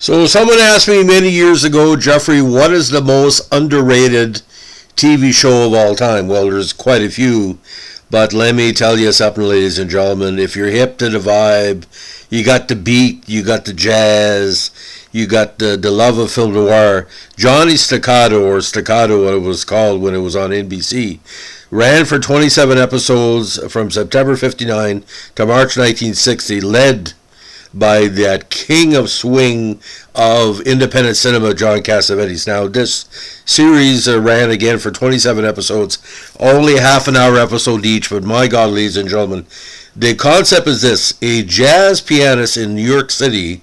So someone asked me many years ago, Jeffrey, what is the most underrated TV show of all time? Well, there's quite a few, but let me tell you something, ladies and gentlemen. If you're hip to the vibe, you got the beat, you got the jazz, you got the love of film noir. Johnny Staccato, or Staccato, what it was called when it was on NBC, ran for 27 episodes from September 59 to March 1960, led by that king of swing of independent cinema, John Cassavetes. Now, this series ran again for 27 episodes, only half an hour episode each, but my God, ladies and gentlemen, the concept is this: a jazz pianist in New York City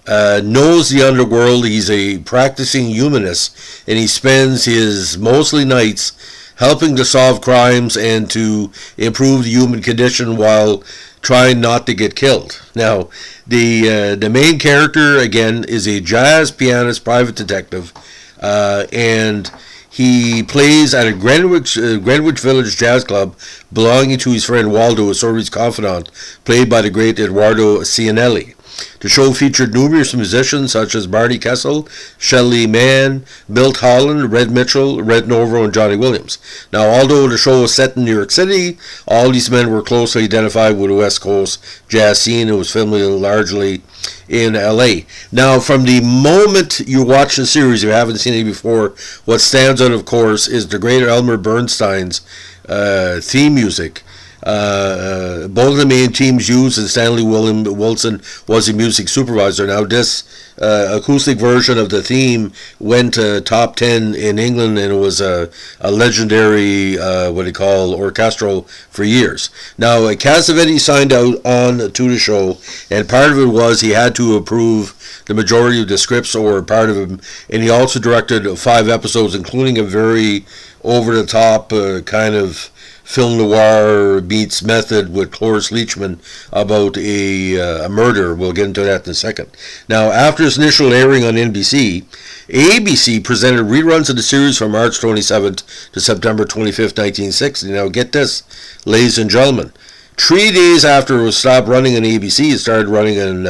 knows the underworld. He's a practicing humanist, and he spends his mostly nights helping to solve crimes and to improve the human condition while trying not to get killed. Now, the main character, again, is a jazz pianist, private detective, and he plays at a Greenwich Village jazz club belonging to his friend Waldo, a sort of his confidant, played by the great Eduardo Cianelli. The show featured numerous musicians such as Barney Kessel, Shelley Mann, Milt Holland, Red Mitchell, Red Novo, and Johnny Williams. Now, although the show was set in New York City, all these men were closely identified with the West Coast jazz scene. It was filmed largely in LA. Now, from the moment you watch the series, if you haven't seen it before, what stands out, of course, is the great Elmer Bernstein's theme music. Both of the main teams used, and Stanley Wilson was the music supervisor. Now, this acoustic version of the theme went to top 10 in England, and it was a legendary, orchestral for years. Now, Cassavetes signed out on to the show, and part of it was he had to approve the majority of the scripts, or part of them, and he also directed 5 episodes, including a very over-the-top kind of film noir meets method with Cloris Leachman about a murder. We'll get into that in a second. Now, after its initial airing on NBC, ABC presented reruns of the series from March 27th to September 25th, 1960. Now, get this, ladies and gentlemen. 3 days after it was stopped running on ABC, it started running on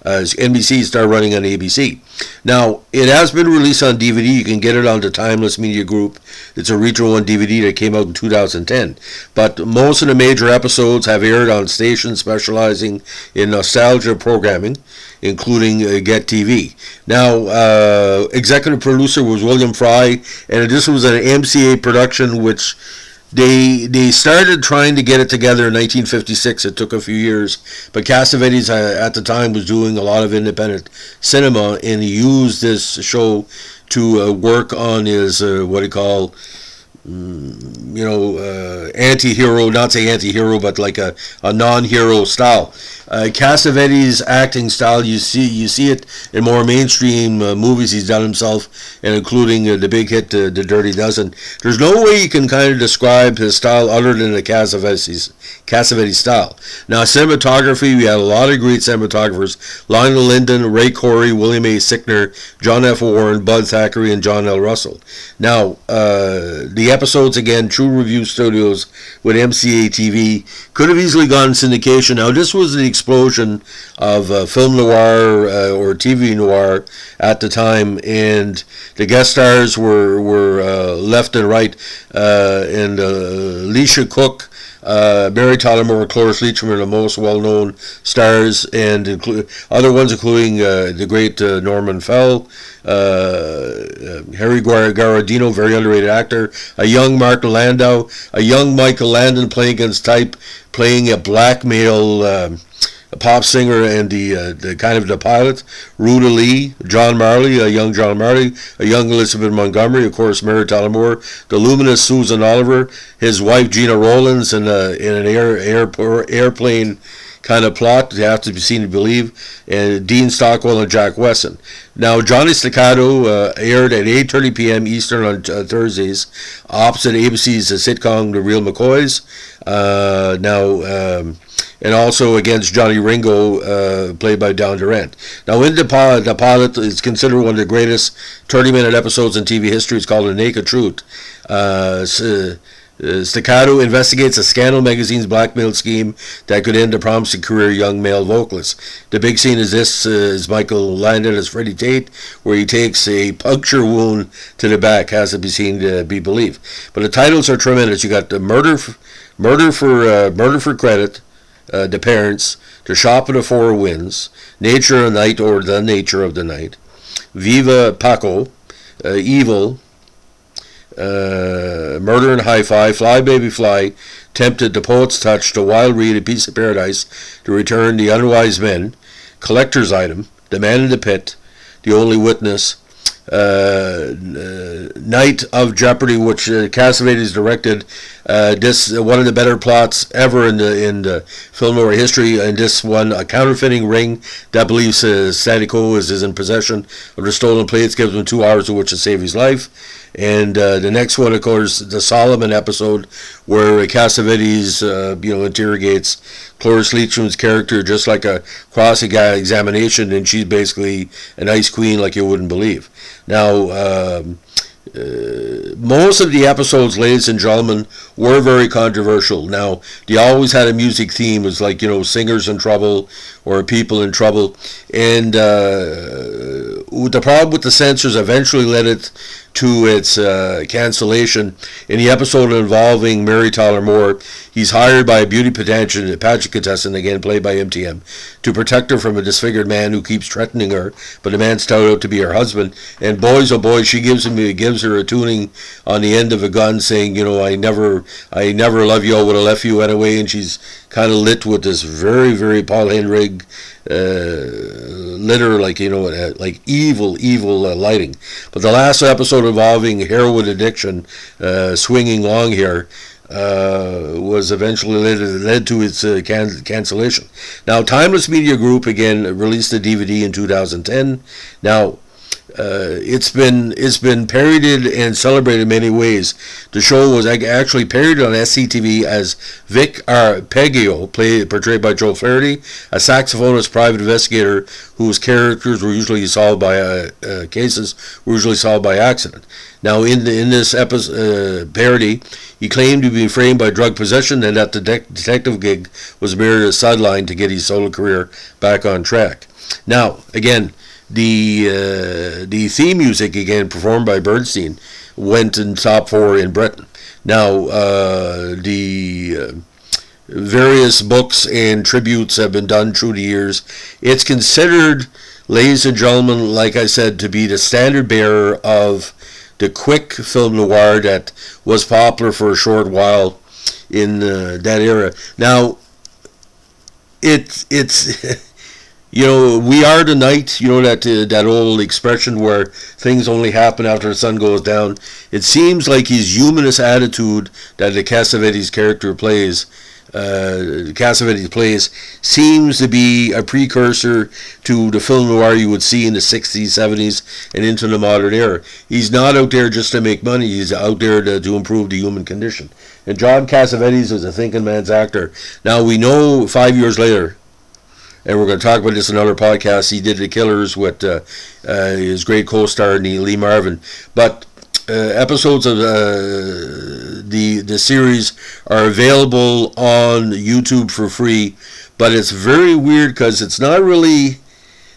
NBC started running on ABC. Now, it has been released on DVD. You can get it on the Timeless Media Group. It's a retro on DVD that came out in 2010. But most of the major episodes have aired on stations specializing in nostalgia programming, including Get TV. Now, executive producer was William Fry, and this was an MCA production, which they started trying to get it together in 1956. It took a few years, but Cassavetes at the time was doing a lot of independent cinema, and he used this show to work on his anti-hero, not say anti-hero, but like a non-hero style. Cassavetes' acting style, you see it in more mainstream movies he's done himself, and including the big hit, The Dirty Dozen. There's no way you can kind of describe his style other than the Cassavetes style. Now, cinematography, we had a lot of great cinematographers: Lionel Linden, Ray Corey, William A. Sickner, John F. Warren, Bud Thackeray, and John L. Russell. Now, the episodes, again, True Review Studios with MCA TV, could have easily gone in syndication. Now, this was the explosion of film noir or TV noir at the time, and the guest stars were left and right, and Alicia Cook, Mary Tyler Moore, Cloris Leachman are the most well-known stars, and other ones including the great Norman Fell, Harry Garodino, very underrated actor, a young Mark Landau, a young Michael Landon playing against type, playing a black male a pop singer, and the kind of the pilot, Ruta Lee, John Marley, a young John Marley, a young Elizabeth Montgomery, of course, Mary Tyler Moore, the luminous Susan Oliver, his wife Gina Rollins, in an airplane kind of plot. You have to be seen to believe, and Dean Stockwell and Jack Wesson. Now, Johnny Staccato aired at 8:30 p.m. Eastern on Thursdays, opposite ABC's sitcom The Real McCoys. And also against Johnny Ringo, played by Don Durant. Now, in the pilot is considered one of the greatest 30-minute episodes in TV history. It's called The Naked Truth. Staccato investigates a Scandal magazine's blackmail scheme that could end a promising career young male vocalist. The big scene is this: is Michael Landon as Freddie Tate, where he takes a puncture wound to the back, has to be seen to be believed. But the titles are tremendous. You got the murder for credit, the parents, the shop of the four winds, nature of the night or the nature of the night, Viva Paco, evil. Murder and Hi-Fi, Fly Baby Fly, Tempted, The Poet's Touch, The Wild Reed, A Piece of Paradise, To Return, The Unwise Men, Collector's Item, The Man in the Pit, The Only Witness, Night of Jeopardy, which Cassavetes directed. This one of the better plots ever in the film noir history. And this one, a counterfeiting ring that believes Staccato is in possession of the stolen plates, gives him 2 hours in which to save his life. And the next one, of course, the Solomon episode, where Cassavetes, interrogates Cloris Leachman's character just like a cross-examination, and she's basically an ice queen like you wouldn't believe. Now, most of the episodes, ladies and gentlemen, were very controversial. Now, they always had a music theme. It was like, singers in trouble or people in trouble. And the problem with the censors eventually led it to its cancellation. In the episode involving Mary Tyler Moore, he's hired by a beauty pageant contestant, again played by MTM, to protect her from a disfigured man who keeps threatening her, but the man's turned out to be her husband. And boys, oh boys, she gives her a tuning on the end of a gun saying, I never love you, I would have left you anyway. And she's kind of lit with this very, very Paul Henrig litter, like evil lighting. But the last episode involving heroin addiction, swinging long hair, was eventually led to its cancellation. Now, Timeless Media Group again released the DVD in 2010. Now, it's been parodied and celebrated in many ways. The show was actually parodied on SCTV as Vic Arpeggio, portrayed by Joe Flaherty, a saxophonist private investigator whose characters were usually solved by cases were usually solved by accident. Now, in this episode parody, he claimed to be framed by drug possession and that the detective gig was merely a sideline to get his solo career back on track. Now, again, the theme music, again performed by Bernstein, went in top 4 in Britain. Now, the various books and tributes have been done through the years. It's considered, ladies and gentlemen, like I said, to be the standard bearer of the quick film noir that was popular for a short while in that era. Now, it's we are the night, that old expression where things only happen after the sun goes down. It seems like his humanist attitude that the Cassavetes character plays, seems to be a precursor to the film noir you would see in the 60s, 70s, and into the modern era. He's not out there just to make money. He's out there to improve the human condition. And John Cassavetes is a thinking man's actor. Now, we know 5 years later, and we're going to talk about this in another podcast, he did The Killers with his great co-star Lee Marvin. But episodes of the series are available on YouTube for free. But it's very weird because it's not really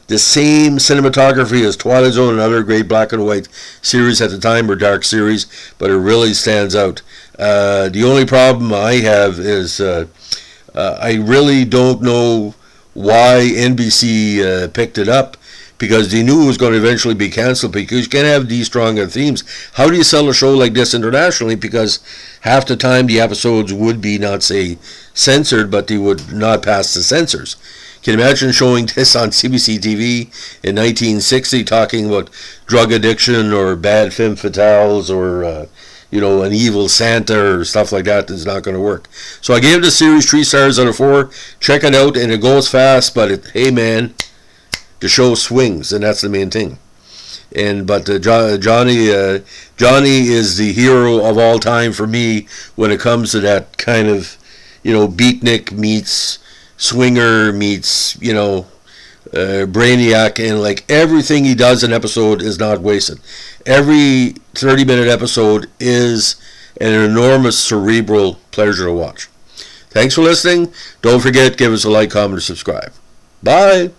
the same cinematography as Twilight Zone and other great black and white series at the time, or dark series, but it really stands out. The only problem I have is I really don't know why NBC picked it up, because they knew it was going to eventually be canceled, because you can't have these stronger themes. How do you sell a show like this internationally? Because half the time the episodes would be, not say censored, but they would not pass the censors. Can you imagine showing this on CBC TV in 1960, talking about drug addiction or bad femme fatales or an evil Santa or stuff like that? Is not going to work. So I gave the series 3 stars out of 4. Check it out, and it goes fast, but hey man, the show swings, and that's the main thing. But Johnny is the hero of all time for me when it comes to that kind of, beatnik meets swinger meets, brainiac, and like everything he does in episode is not wasted. Every 30-minute episode is and an enormous cerebral pleasure to watch. Thanks for listening. Don't forget, give us a like, comment, or subscribe. Bye.